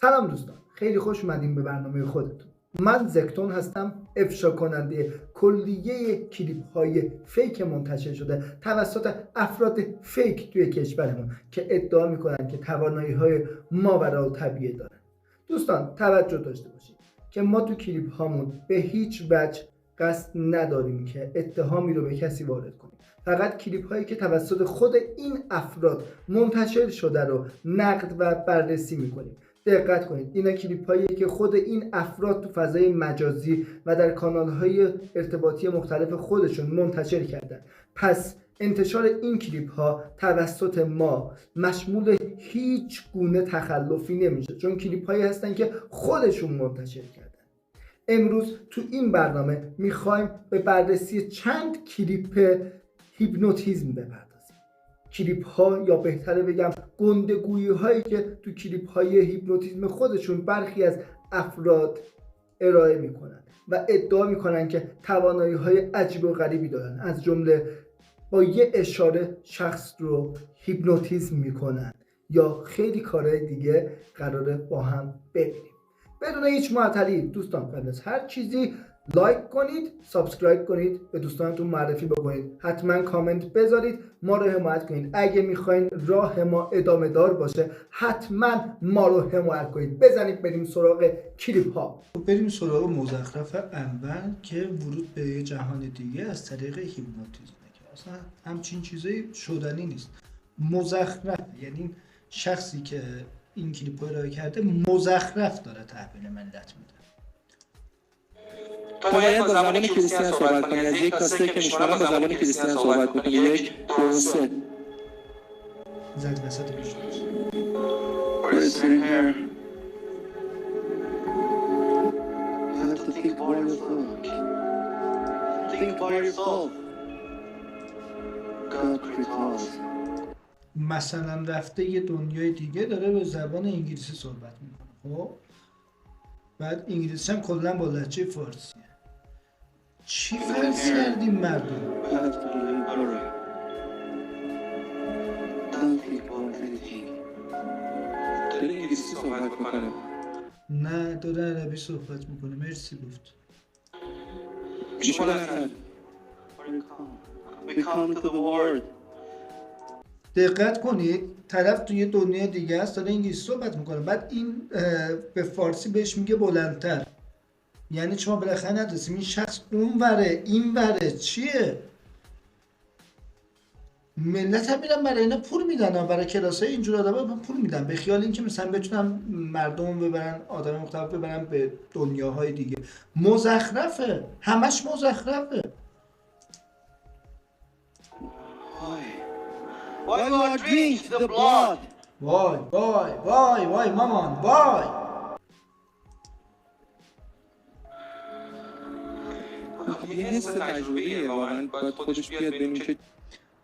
سلام دوستان، خیلی خوش اومدیم به برنامه خودتون. من زکتون هستم، افشا کننده کلیه کلیپ های فیک منتشر شده توسط افراد فیک توی کشورمون که ادعا میکنن که توانایی های ماورالطبیعه دارن. دوستان توجه داشته باشید که ما تو کلیپ هامون به هیچ وجه قصد نداریم که اتهامی رو به کسی وارد کنیم. فقط کلیپ هایی که توسط خود این افراد منتشر شده رو نقد و بررسی میکنیم. دقت کنید، اینا کلیپ هایی که خود این افراد تو فضای مجازی و در کانال های ارتباطی مختلف خودشون منتشر کردن. پس انتشار این کلیپ ها توسط ما مشمول هیچ گونه تخلفی نمیشه، چون کلیپ هایی هستن که خودشون منتشر کردن. امروز تو این برنامه میخوایم به بررسی چند کلیپ هیپنوتیزم بپردازیم. کلیپ ها، یا بهتره بگم گندگویی هایی که تو کلیپ های هیپنوتیزم خودشون برخی از افراد ارائه میکنن و ادعا میکنن که توانایی های عجیب و غریبی دارن، از جمله با یه اشاره شخص رو هیپنوتیزم میکنن یا خیلی کارهای دیگه. قراره با هم ببینیم. بدون هیچ معطلی دوستان، قبل از هر چیزی لایک کنید، سابسکرایب کنید، به دوستانتون معرفی بکنید، حتما کامنت بذارید، ما رو حمایت کنید. اگه میخواین راه ما ادامه دار باشه حتما ما رو حمایت کنید. بزنید بریم سراغ کلیپ ها. بریم سراغ مزخرف اول که ورود به یه جهان دیگه از طریق هیپنوتیزم، که اصلا همچین چیزایی شدنی نیست. مزخرف یعنی شخصی که این کلیپ رو ارائه کرده مزخرف داره تحویل ملت میده. تو باید با زبان کریستیان صحبت کنی. از یک تا سه که میشمارم با زبان کریستیان صحبت کنی. 1 2 3 زد وسط پیش Listen here. You have to think about yourself. Think about yourself. God created us. مثلا رفته یه دنیای دیگه داره به زبان انگلیسی صحبت میکنه. خب بعد انگلیسی هم کلا با لهجه فارسیه. چی فرض کردیم مردم؟ داره انگلیسی صحبت میکنه. نه داره عربی صحبت میکنه. مرسی گفت. دقت کنید، طرف توی دنیا دیگه است داره انگلیسی صحبت میکنه، بعد این به فارسی بهش میگه بلندتر. یعنی شما بالاخره ندرسیم این شخص اون وره این وره چیه؟ ملت هم میرن برای اینا پول میدن، برای کلاسای اینجور آدم پول میدن به خیال اینکه مثلا بتونن مردم ببرن، آدم مختلف ببرن به دنیاهای دیگه. مزخرفه، همش مزخرفه. Why you are drink the blood? وای وای وای وای مامان وای. یه حس تجربیه واقعا، باید خودش بیاد ببینیم که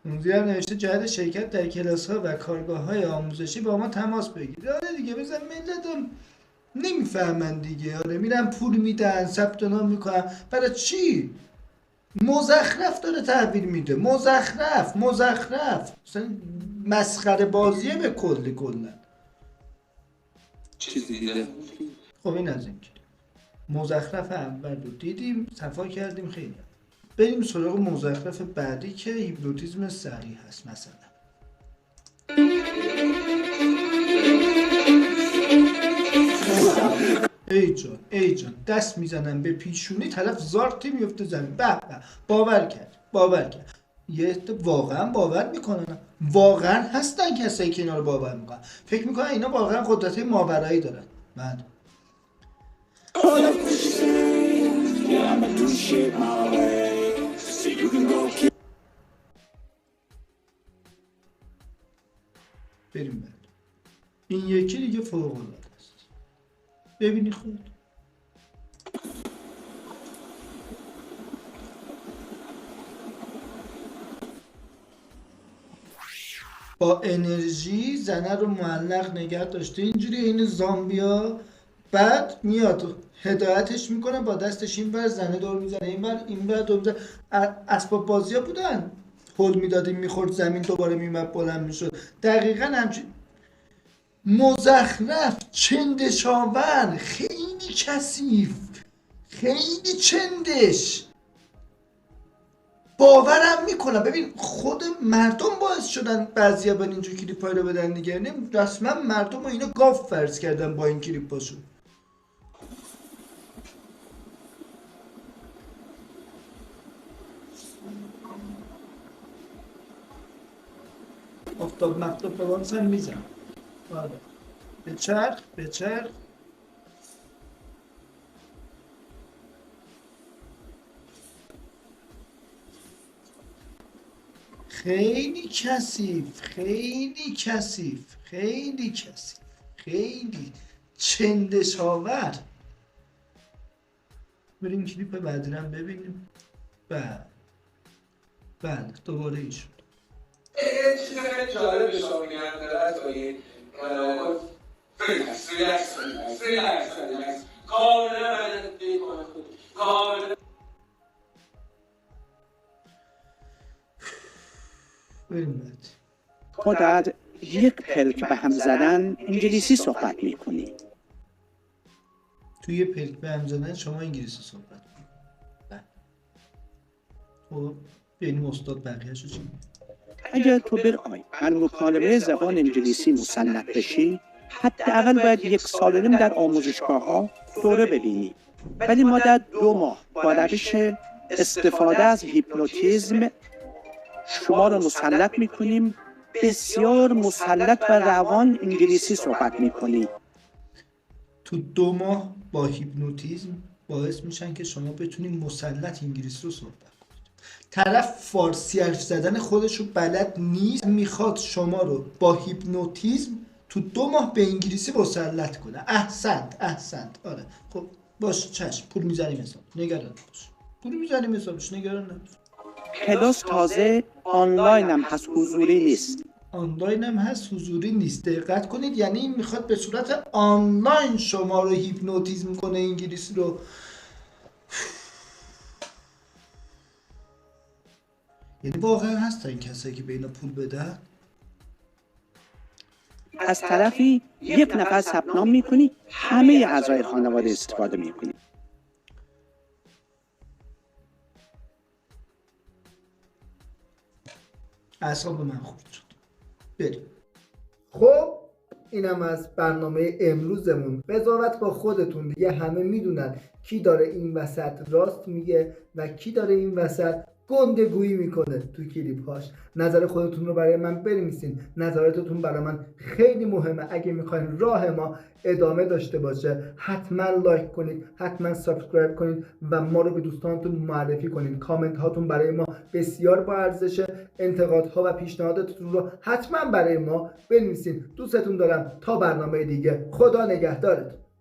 اونجا هم نوشته جهت شرکت در کلاس ها و کارگاه های آموزشی با ما تماس بگیرید. آره دیگه بزن، ملتم نمیفهمن دیگه. آره میرن پول میدن، ثبت نام میکنن. برای چی؟ مزخرف داره تحویل میده. مزخرف مثلا مسخره بازیه به کلا. چیزی دیده. خب این از این که مزخرف اول رو دیدیم، صفا کردیم. خیلی بریم سراغ مزخرف بعدی که هیپنوتیزم سریع هست. مثلا ای جان دست میزنن به پیشونی، طرف زارتی میفته زمین. به باور کرد. یه واقعا باور میکنن. واقعا هستن کسایی که اینا رو باور میکنن، فکر میکنن اینا واقعا قدرت ماورایی دارن. بعد بریم بعد. این یکی دیگه فوق العاده است. ببینی خود با انرژی زنه رو معلق نگه داشته اینجوری، این زامبیا. بعد میاد هدایتش میکنه با دستش این بر زنه دور میزنه، این بر دور میزنه. اسباب بازی ها بودن، هل میدادیم میخورد زمین، دوباره میمد بلند میشد. دقیقا همچین مزخرف، چندشاور، خیلی کثیف، خیلی چندش. باورم میکنم. ببین خود مردم باعث شدن بعضیا به اینجور کلیپای رو بدن دیگه. یعنی رسما مردم رو اینا گاو فرض کردن با این کلیپاشون. آفتاب مفتاب بابانس هم میزن. آره بچرخ خیلی کثیف، خیلی چندشاور. بریم کلیپ بعدی رو ببینیم. بله دوباره این شد. یه چیز خیلی جالب به شما میگم دقت کنید. ریلکس کاملا بدنت بیکنه خود کاملا. ما در یک پلک به هم زدن انگلیسی صحبت میکنیم. توی پلک به هم زدن شما انگلیسی صحبت میکنید. خب یعنی استاد بقیه‌شو چی؟ اگر تو بخوای بر مکالمه زبان انگلیسی مسلط بشی، حداقل باید 1.5 سال در آموزشگاه‌ها دوره ببینی. ولی ما در 2 ماه با روش استفاده از هیپنوتیزم شما رو مسلط میکنیم. بسیار مسلط و روان انگلیسی صحبت میکنی. تو 2 ماه با هیپنوتیزم باعث میشن که شما بتونید مسلط انگلیسی رو صحبت کنید. طرف فارسی حرف زدن خودش رو بلد نیست، میخواد شما رو با هیپنوتیزم تو 2 ماه به انگلیسی مسلط کنه. احسنت. آره خب باش چشم، پول میزنیم حساب، نگران نباش. پول میزنیم حسابش، نگران نباش. کلاس تازه آنلاین هم هست، حضوری نیست. آنلاین هم هست، حضوری نیست. دقت کنید، یعنی این میخواد به صورت آنلاین شما رو هیپنوتیزم کنه انگلیسی رو. یعنی واقعا هست این کسایی که به اینا پول بدن. از طرفی 1 نفر ثبت نام میکنی، همه اعضای خانواده استفاده میکنی. اعصاب من خورد شد. بریم. خب اینم از برنامه امروزمون. قضاوت با خودتون دیگه. همه میدونن کی داره این وسط راست میگه و کی داره این وسط گندگویی میکنه تو کلیپ‌هاش. نظر خودتون رو برای من بنویسین. نظراتتون برای من خیلی مهمه. اگه میخواین راه ما ادامه داشته باشه حتما لایک کنید، حتما سابسکرایب کنید و ما رو به دوستانتون معرفی کنید. کامنت هاتون برای ما بسیار با ارزشه. انتقادها و پیشنهاداتتون رو حتما برای ما بنویسین. دوستتون دارم. تا برنامه دیگه، خدا نگهدارتون.